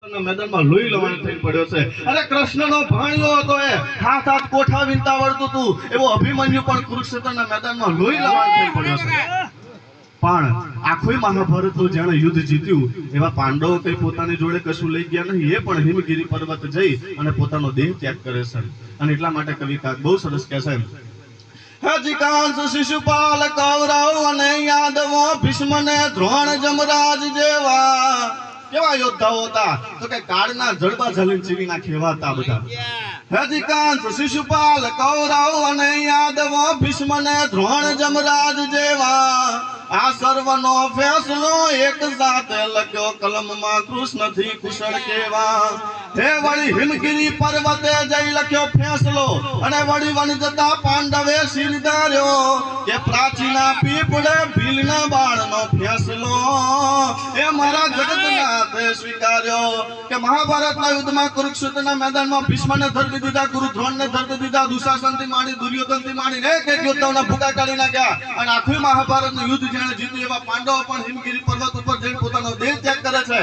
મેદાનમાં લોહી લવાણ થઈ પડ્યો છે. અરે કૃષ્ણનો ભાણિયો હતો, એ હાથ હાથ કોઠા વીંતા વળતું હતું એવો અભિમન્યુ પણ કુરુક્ષેત્રના મેદાનમાં લોહી લવાણ થઈ પડ્યો છે. પણ આખું મહાભારતનું જેણે યુદ્ધ જીત્યું એવા પાંડવો કઈ પોતાની જોડે કશું લઈ ગયા નહીં. એ પણ હિમગીરી પર્વત જઈ અને પોતાનો દેહ ત્યાગ કરે છે. અને એટલા માટે કવિ કાક બહુ સરસ કહે છે, હજીકાંશ શિશુપાલ કૌરવ અને યાદવો ભીષ્મ ને દ્રોણ જમરાજ જેવા કેવા યોદ્ધાઓ હતા તો કે કાળના જડબા ઝાલીને ચીરી નાખે એવા હતા બધા. હજીકાંશ શિશુપાલ કૌરવ અને યાદવો ભીષ્મ ને દ્રોણ જમરાજ જેવા આ સર્વનો ફેસલો એક સાથે લખ્યો કલમમાં કૃષ્ણ થી કુશળ કેવા. હે વળી હિમગીરી પર્વતે જઈ લખ્યો ફેસલો અને વળી વન જતા પાંડવે શિર ધાર્યો કે પ્રાચીના પીપળે ભીલના બાળનો ફેસલો એ મારા જગતનાથે સ્વીકાર્યો કે મહાભારતના યુદ્ધમાં કુરુક્ષેત્રના મેદાનમાં ભીષ્મને ધરતી દીધા, ગુરુ દ્રોણને ધરતી દીધા, દુશાસનથી માંડી દુર્યોધનથી માંડીને એક યોદ્ધાઓના ભૂકા કાઢી નાખ્યા. અને આખું મહાભારતનું યુદ્ધ જેણે જીત્યું એવા પાંડવો પણ હિમગીરી પર્વત ઉપર જઈને પોતાનો દેહ ત્યાગ કરે છે.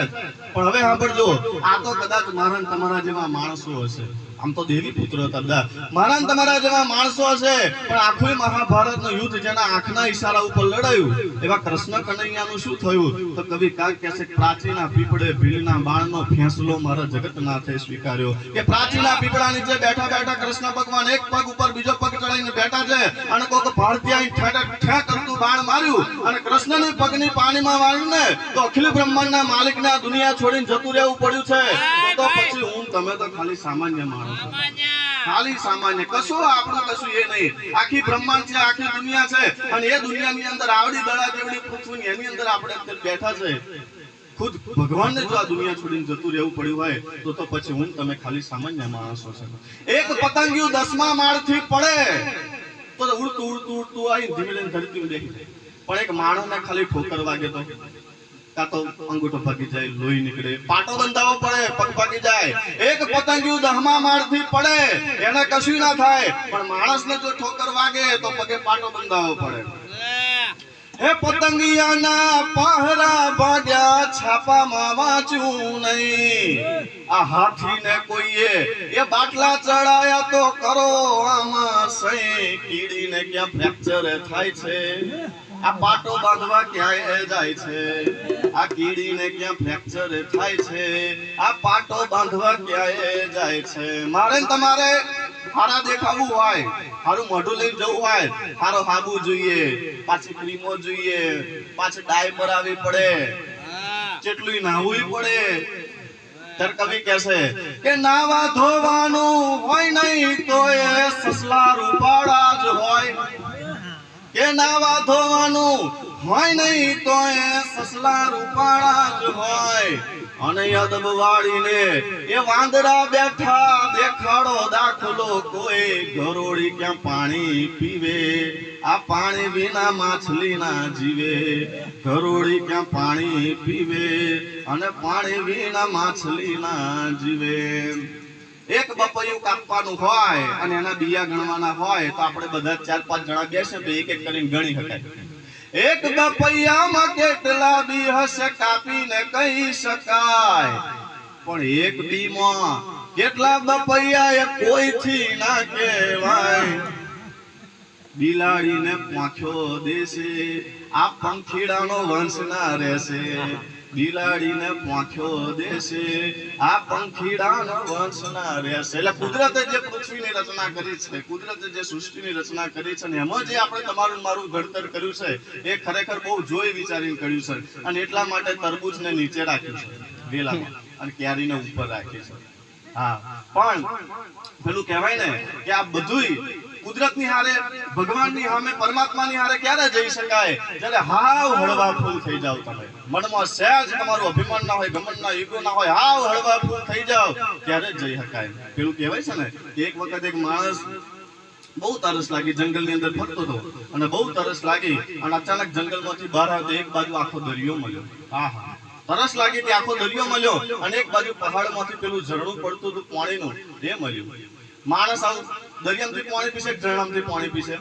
પણ હવે સાંભળજો, આ તો કદાચ મારા તમારા જેવા માણસો હશે. આમ તો દેવી પુત્ર હતા બધા, મારા તમારા જેવા માણસો હશે. પણ આખું મહાભારતનું યુદ્ધ જેના આંખના ઈશારા ઉપર લડાયું એવા કૃષ્ણ કનૈયાનું શું થયું તો કવિ કાક કહે છે, પ્રાચીના પીપળે ભીલના બાણનો ફેંસલો મારા જગતનાથે સ્વીકાર્યો. કે પ્રાચીના પીપળા નીચે બેઠા બેઠા કૃષ્ણ ભગવાન એક પગ ઉપર બીજો પગ ચડાવીને બેઠા છે અને કોક ભારતીય ઠેક કરતું બાણ માર્યું અને કૃષ્ણની પગની પાણીમાં વાળ્યું ને તો અખિલ બ્રહ્માંડના માલિકને આ દુનિયા છોડીને જતું રહેવું પડ્યું છે. તો પછી હું તમે તો ખાલી સામાન્ય માણસ, ખાલી સામાન્ય, કશું આપણું કશું એ નહીં. આખી બ્રહ્માંડ છે, આખી દુનિયા છે અને એ દુનિયાની અંદર આવડી દડા જેવડી પૃથ્વી એની અંદર આપણે બેઠા છે. ખુદ ભગવાનને જો આ દુનિયા છોડીને જતું રહેવું પડ્યું હોય તો પછી હું તમે ખાલી સામાન્ય માણસો છે. એક પતંગિયું 10મા માળથી પડે તો ઉડતું ઉડતું ઉડતું આવી ધીમે ધીમે ધરતી બેસી, પણ એક માણસને ખાલી ઠોકર વાગે તો કાં તો અંગૂઠો ભાગી જાય, લોહી નીકળે, પાટો બંધાવો પડે, પગ ભાગી જાય. એક પતંગિયું 10મા માળથી પડે એને કશું ના થાય, પણ માણસને જો ઠોકર વાગે તો પગે પાટો બંધાવો પડે. હે પતંગિયાના પહરા ભાગ્યા છાપામાં વાંચ્યું નહીં. આ હાથીને કોઈએ એ બાટલા ચડાયા તો કરો આમાં સહી. કીડીને ક્યાં ફ્રેક્ચર થાય છે, આ પાટો બાંધવા ક્યાંય જાય છે. આ કીડીને ક્યાં ફ્રેક્ચર થાય છે, આ પાટો બાંધવા ક્યાંય જાય છે. મારે તમારે હારા દેખાવું હોય, હારું મોઢું લઈને જવું હોય, હારો હાબુ જોઈએ, પાછી ક્રીમો જોઈએ, પાછી ડાય ભરાવી પડે, જેટલું નાહવું પડે. ત્યારે કવિ કહેશે કે નાવા ધોવાનું હોય નહીં તો એ સસલા રૂપાળા જ હોય. કે નાવા ધોવાનું હોય નહીં તો એ સસલા રૂપાળા જ હોય. અને યદબ વાળીને એ વાંદરા બેઠા દેખાડો દાખલો કોઈ ગરોળી ક્યાં પાણી પીવે. આ પાણી વિના માછલી ના જીવે. ગરોળી ક્યાં પાણી પીવે અને પાણી વિના માછલી ના જીવે. એક બપૈયું કાપવાનું હોય અને એના બિયા ગણવાના હોય તો આપણે બધા 4-5 જણા બેસે તો એક એક કરીને ગણી શકાય. એક બપૈયામાં કેટલા બી હશે કાપીને કહી શકાય, પણ એક બીમાં કેટલા બપૈયા એ કોઈથી ના કહેવાય. બિલાડીને પાંખ્યો દેશે આ પંખીડાનો વંશ ના રહેશે. બિલાડીને પાંખ્યો દેશે આ પંખીડાનો વંશ ના રહેશે. એટલે કુદરતે જે પૃથ્વીની રચના કરી છે, કુદરતે જે સૃષ્ટિની રચના કરી છે ને એમાં જે આપણે તમારું મારું ઘડતર કર્યું છે એ ખરેખર બહુ જોઈ વિચારીને કર્યું છે. અને એટલા માટે તરબૂચને નીચે રાખ્યું છે વેલામાં અને કેરીને ઉપર રાખી છે. હા, પણ પેલું કહેવાય ને કે આ બધુંય કુદરતની હારે, ભગવાનની સામે, પરમાત્માની હારે ક્યારે જઈ શકાય? જ્યારે હાવ હળવા ફૂલ થઈ જાવ તમે, મનમાં સહેજ તમારું અભિમાન ના હોય, ગમનના ઈગો ના હોય, હાવ હળવા ફૂલ થઈ જાવ ત્યારે જ જઈ શકાય. પેલું કહેવાય છે ને કે એક વખત એક માણસ બહુ તરસ લાગી, જંગલની અંદર ફરતો હતો અને બહુ તરસ લાગી અને અચાનક જંગલમાંથી બહાર આવતો એક બાજુ આખો દરિયો મળ્યો. આહા, તરસ લાગી તે આખો દરિયો મળ્યો અને એક બાજુ પહાડમાંથી પેલું ઝરણું પડતું હતું પાણીનું એ મળ્યું. માણસ આવું દરિયામાંથી પાણી પીશે, ઝરણામાંથી પાણી પીશે.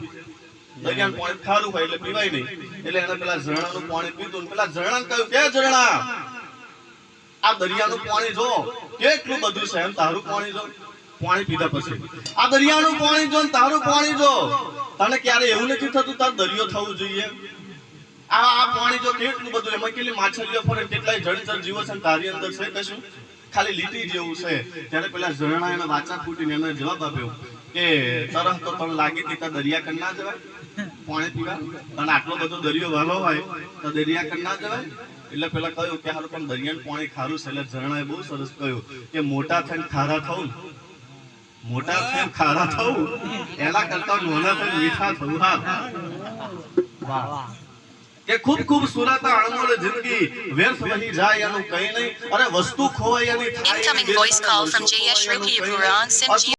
દરિયાનું પાણી ખારું હોય એટલે પીવાય નહીં, એટલે એને પેલા ઝરણાનું પાણી પીધું. પેલા ઝરણાને કહ્યું કે ઝરણા આ દરિયાનું પાણી જો કેટલું બધું છે એમ તારું પાણી જો પાણી પીધા પછી આ દરિયાનું પાણી જો ને તારું પાણી જો તને ક્યારે એવું નથી થતું તાર દરિયો થવું જોઈએ આ પાણી જો કેટલું બધું એમાં કેટલી માછલીઓ ફરે કેટલાય જળચર જીવો છે તારી અંદર છે કશું ખાલી લીટી જેવું છે ત્યારે પેલા ઝરણા એને વાચા ફૂટીને એને જવાબ આપ્યો કે તરફ તો તને લાગી હતી ત્યાં દરિયા કર ના જવાય પાણી પીવા અને આટલો બધો દરિયો વાલો હોય તો દરિયા કર ના જવાય એટલે પેલા કહ્યું કે હારું પણ દરિયાનું પાણી ખારું છે એટલે ઝરણાએ બહુ સરસ કહ્યું કે મોટા થઈને ખારા થવું મોટા થઈને ખારા થવું એના કરતા નાના થઈને મીઠા થવું હા વાહ કે ખૂબ ખૂબસૂરત અણમોલ જિંદગી વ્યર્થ વહી જાય એનું કઈ નહીં અરે વસ્તુ ખોવાય એની થાય Incoming voice call from Jayesh Rukiapura on SIM